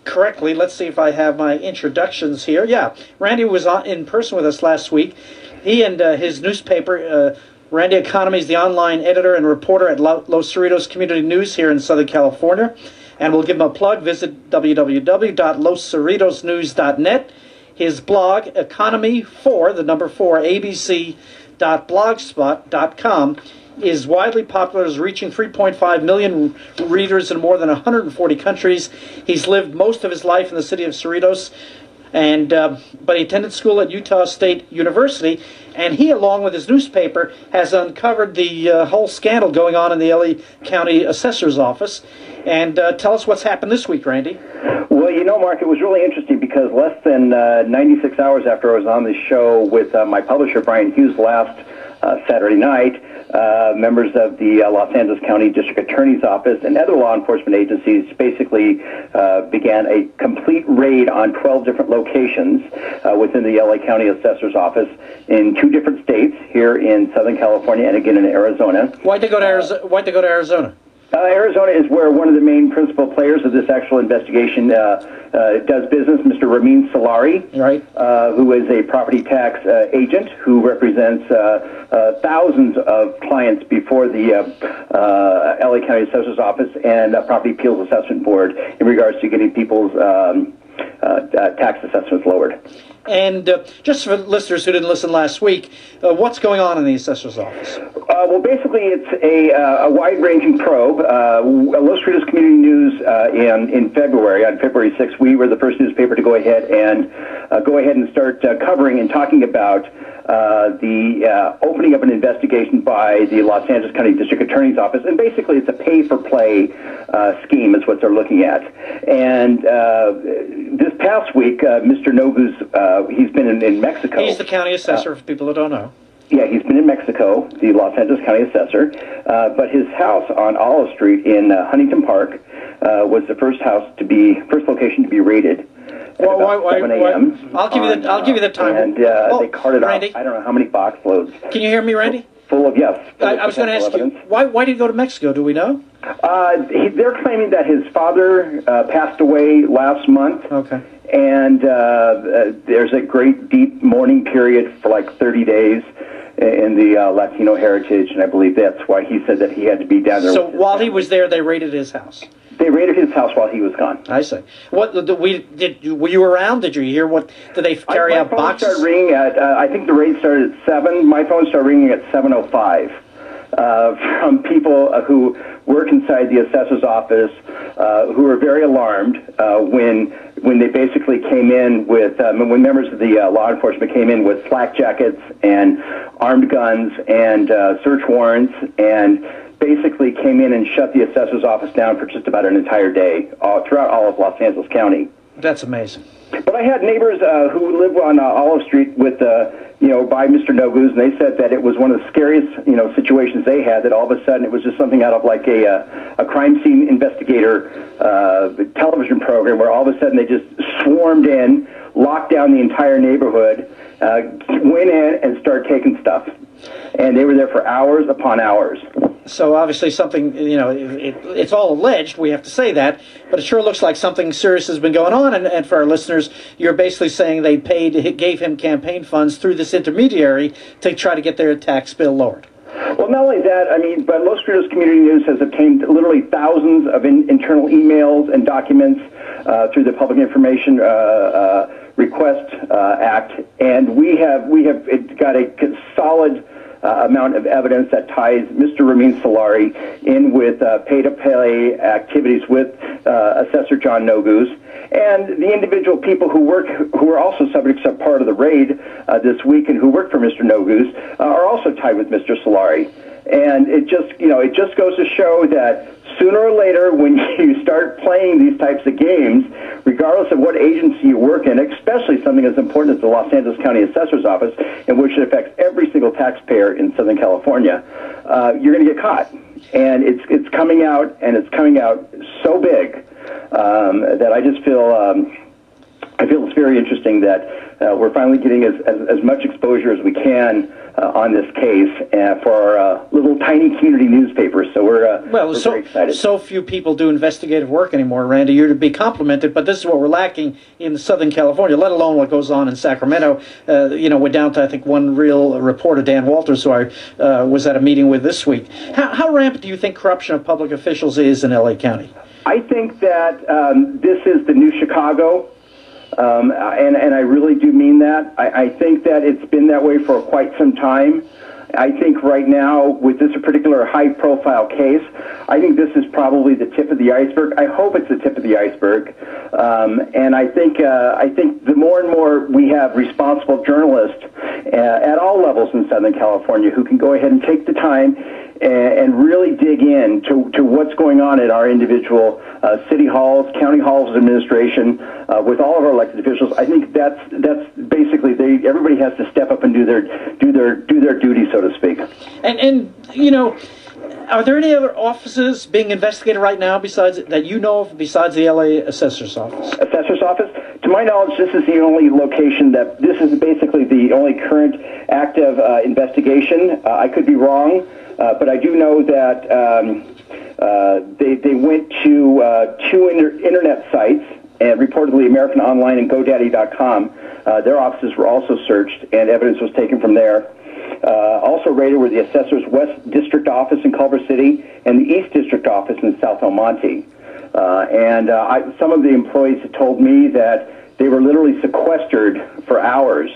correctly. Let's see if I have my introductions here. Yeah, Randy was in person with us last week. He and his newspaper, Randy Economy, is the online editor and reporter at Los Cerritos Community News here in Southern California. And we'll give him a plug. Visit www.loscerritosnews.net. His blog, Economy4, the number 4, abc.blogspot.com, is widely popular, is reaching 3.5 million readers in more than 140 countries. He's lived most of his life in the city of Cerritos, and but he attended school at Utah State University, and he, along with his newspaper, has uncovered the whole scandal going on in the LA County Assessor's Office. And tell us what's happened this week, Randy. Well, you know, Mark, it was really interesting because less than 96 hours after I was on the show with my publisher, Brian Hews, last Saturday night, members of the Los Angeles County District Attorney's Office and other law enforcement agencies basically began a complete raid on 12 different locations within the LA County Assessor's Office in 2 different states, here in Southern California and again in Arizona. Why'd they go to Arizona? Arizona is where one of the main principal players of this actual investigation does business, Mr. Ramin Solari, right? Who is a property tax agent who represents thousands of clients before the LA County Assessor's Office and Property Appeals Assessment Board in regards to getting people's tax assessments lowered. And just for listeners who didn't listen last week, what's going on in the Assessor's Office? Well, basically, it's a wide-ranging probe. Los Cerritos Community News in February, on February 6th, we were the first newspaper to go ahead and start covering and talking about the opening of an investigation by the Los Angeles County District Attorney's Office. And basically, it's a pay-for-play scheme is what they're looking at. And this past week, Mr. Noguez, he's been in Mexico. He's the county assessor, for people who don't know. Yeah, he's been in Mexico, the Los Angeles County Assessor, but his house on Olive Street in Huntington Park was the first location to be raided. Why? 7 a.m. I'll give you the time. And they carted off, I don't know how many box loads. Can you hear me, Randy? Full of, yes. I was going to ask you, why did he go to Mexico? Do we know? They're claiming that his father passed away last month. Okay. And there's a great deep mourning period for like 30 days in the Latino heritage, and I believe that's why he said that he had to be down there. So while he was there, they raided his house? They raided his house while he was gone. I see. Were you around? Did you hear what? Did they carry out boxes? My phone started ringing at, I think the raid started at 7. My phone started ringing at 7:05 from people who work inside the assessor's office who were very alarmed when they basically came in with, when members of the law enforcement came in with flak jackets and armed guns and search warrants, and basically came in and shut the assessor's office down for just about an entire day throughout all of Los Angeles County. That's amazing. But I had neighbors who live on Olive Street with, by Mr. Noguez, and they said that it was one of the scariest, situations they had, that all of a sudden it was just something out of like a crime scene investigator television program where all of a sudden they just swarmed in, locked down the entire neighborhood, went in and started taking stuff. And they were there for hours upon hours. So obviously something, it's all alleged, we have to say that, but it sure looks like something serious has been going on. And for our listeners, you're basically saying they gave him campaign funds through this intermediary to try to get their tax bill lowered. Well, not only that, but Los Cerritos Community News has obtained literally thousands of internal emails and documents through the Public Information Request Act, and we have got a solid amount of evidence that ties Mr. Ramin Solari in with pay-to-play activities with Assessor John Noguez, and the individual people who are also subjects of part of the raid this week and who work for Mr. Noguez are also tied with Mr. Solari. And it just goes to show that sooner or later, when you start playing these types of games, regardless of what agency you work in, especially something as important as the Los Angeles County Assessor's Office, in which it affects every single taxpayer in Southern California, you're going to get caught. And it's coming out, and it's coming out so big that I just feel I feel it's very interesting that we're finally getting as much exposure as we can on this case for our little tiny community newspaper. So we're very excited. So few people do investigative work anymore, Randy. You're to be complimented, but this is what we're lacking in Southern California, let alone what goes on in Sacramento. We're down to, I think, one real reporter, Dan Walters, who I was at a meeting with this week. How rampant do you think corruption of public officials is in LA County? I think that this is the new Chicago. And I really do mean that. I think that it's been that way for quite some time. I think right now, with this particular high-profile case, I think this is probably the tip of the iceberg. I hope it's the tip of the iceberg. And I think the more and more we have responsible journalists at all levels in Southern California who can go ahead and take the time and really dig in to what's going on at our individual city halls, county halls of administration, with all of our elected officials. I think that's basically everybody has to step up and do their duty, so to speak. And are there any other offices being investigated right now besides the LA Assessor's Office? Assessor's Office? To my knowledge, this is the only location this is basically the only current active investigation. I could be wrong. But I do know that they went to two internet sites, and reportedly American Online and GoDaddy.com. Their offices were also searched, and evidence was taken from there. Also raided were the Assessor's West District Office in Culver City and the East District Office in South El Monte. Some of the employees had told me that they were literally sequestered for hours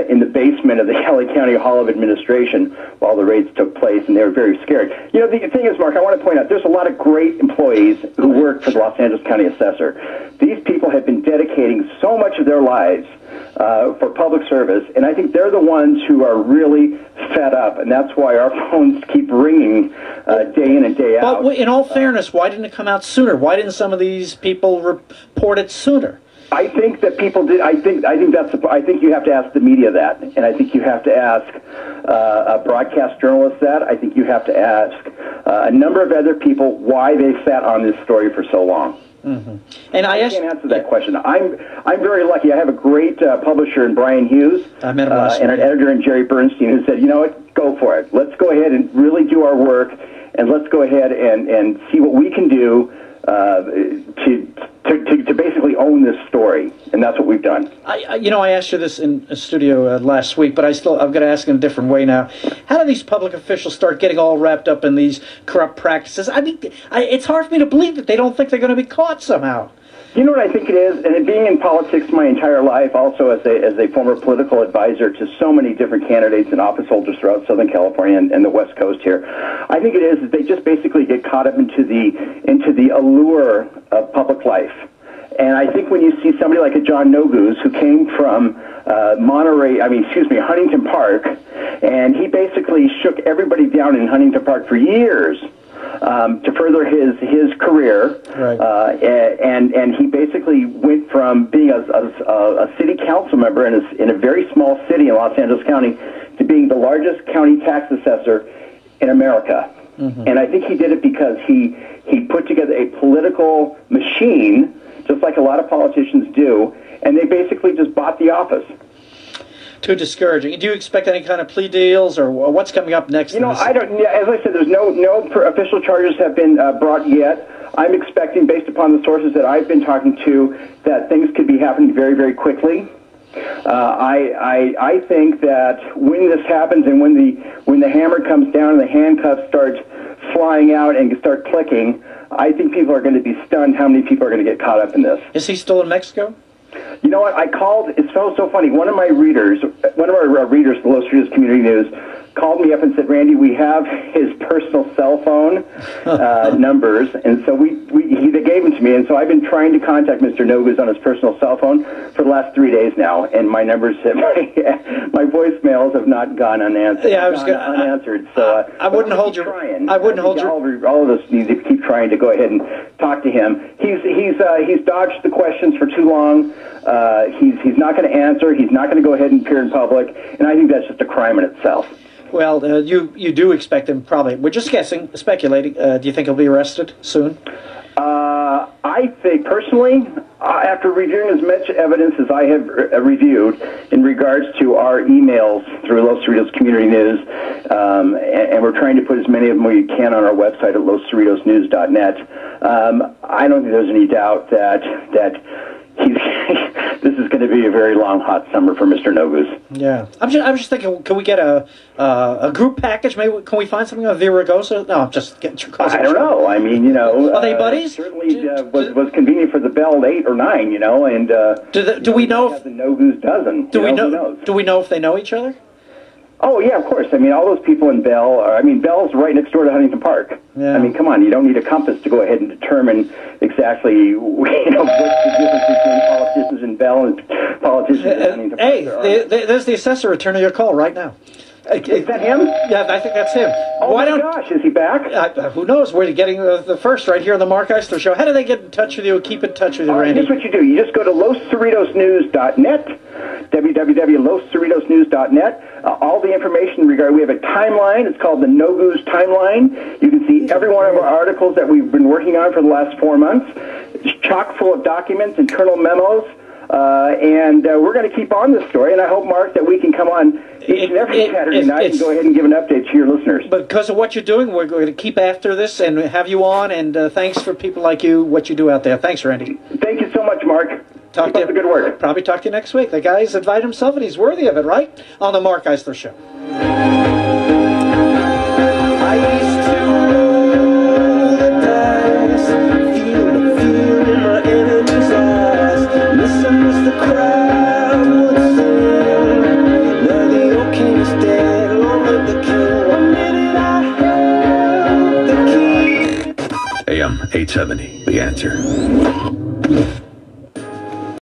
in the basement of the LA County Hall of Administration while the raids took place, and they were very scared. The thing is, Mark, I want to point out, there's a lot of great employees who work for the Los Angeles County Assessor. These people have been dedicating so much of their lives for public service, and I think they're the ones who are really fed up, and that's why our phones keep ringing day in and day out. Well, in all fairness, why didn't it come out sooner? Why didn't some of these people report it sooner? I think that people did. I think you have to ask the media that, and I think you have to ask broadcast journalists that. I think you have to ask a number of other people why they sat on this story for so long. Mm-hmm. And I can't answer that question. I'm very lucky. I have a great publisher in Brian Hews, I met him last and an editor in Jerry Bernstein, who said, "You know what? Go for it. Let's go ahead and really do our work, and let's go ahead and see what we can do to basically own this story," and that's what we've done. I asked you this in a studio last week, but I've got to ask in a different way now. How do these public officials start getting all wrapped up in these corrupt practices? I mean, it's hard for me to believe that they don't think they're going to be caught somehow. You know what I think it is, and being in politics my entire life, also as a former political advisor to so many different candidates and office holders throughout Southern California and the West Coast here, I think it is that they just basically get caught up into the allure of public life. And I think when you see somebody like a John Noguez, who came from Huntington Park, and he basically shook everybody down in Huntington Park for years. To further his career, right. And he basically went from being a city council member in a very small city in Los Angeles County to being the largest county tax assessor in America. Mm-hmm. And I think he did it because he put together a political machine, just like a lot of politicians do, and they basically just bought the office. Too discouraging. Do you expect any kind of plea deals, or what's coming up next? I don't. Yeah, as I said, there's no official charges have been brought yet. I'm expecting, based upon the sources that I've been talking to, that things could be happening very, very quickly. I think that when this happens and when the hammer comes down and the handcuffs start flying out and start clicking, I think people are going to be stunned how many people are going to get caught up in this. Is he still in Mexico? You know what? I called. It's so funny. One of our readers, the Los Cerritos Community News, called me up and said, "Randy, we have his personal cell phone numbers," and so they gave them to me, and so I've been trying to contact Mr. Noguez on his personal cell phone for the last 3 days now, and my numbers my voicemails have not gone unanswered. Yeah, unanswered. So I wouldn't hold your. Trying. I wouldn't hold your. All of us need to keep trying to go ahead and talk to him. He's dodged the questions for too long. He's not going to answer. He's not going to go ahead and appear in public, and I think that's just a crime in itself. Well, you do expect him probably. We're just guessing, speculating. Do you think he'll be arrested soon? I think personally, After reviewing as much evidence as I have reviewed in regards to our emails through Los Cerritos Community News, and we're trying to put as many of them we can on our website at loscerritosnews.net, I don't think there's any doubt that this is going to be a very long, hot summer for Mr. Noguez. Yeah, I'm just thinking, can we get a group package? Maybe can we find something on Viragosa? No, I'm just getting your calls. I don't know. I mean, you know, are they buddies? Certainly was convenient for the Bell 8 or 9, you know, and do we know if the Noguez dozen? Do we know if they know each other? Oh, yeah, of course. I mean, all those people in Bell, Bell's right next door to Huntington Park. Yeah. I mean, come on, you don't need a compass to go ahead and determine exactly, you know, what's the difference between politicians in Bell and politicians in Huntington Park. Hey, there's the assessor returning your call right now. Is that him? Yeah, I think that's him. Oh, my gosh, is he back? Who knows? We're getting the first right here on the Mark Eisler Show. How do they get in touch with you? Keep in touch with you, Randy? Here's what you do. You just go to loscerritosnews.net, www.loscerritosnews.net. All the information regarding, we have a timeline. It's called the Noguez timeline. You can see every one of our articles that we've been working on for the last 4 months. It's chock full of documents, internal memos, and we're going to keep on this story. And I hope, Mark, that we can come on each and every Saturday night and go ahead and give an update to your listeners. But because of what you're doing, we're going to keep after this and have you on. And thanks for people like you, what you do out there. Thanks, Randy. Thank you so much, Mark. Keep up the good work. Probably talk to you next week. The guy's invited himself, and he's worthy of it, right? On the Mark Eisler Show. I used to roll the dice, feel the fear in my enemy's eyes. Listen as the crowd would sing. Now the old king is dead, long live the king. One minute I held the key. AM 870, The Answer.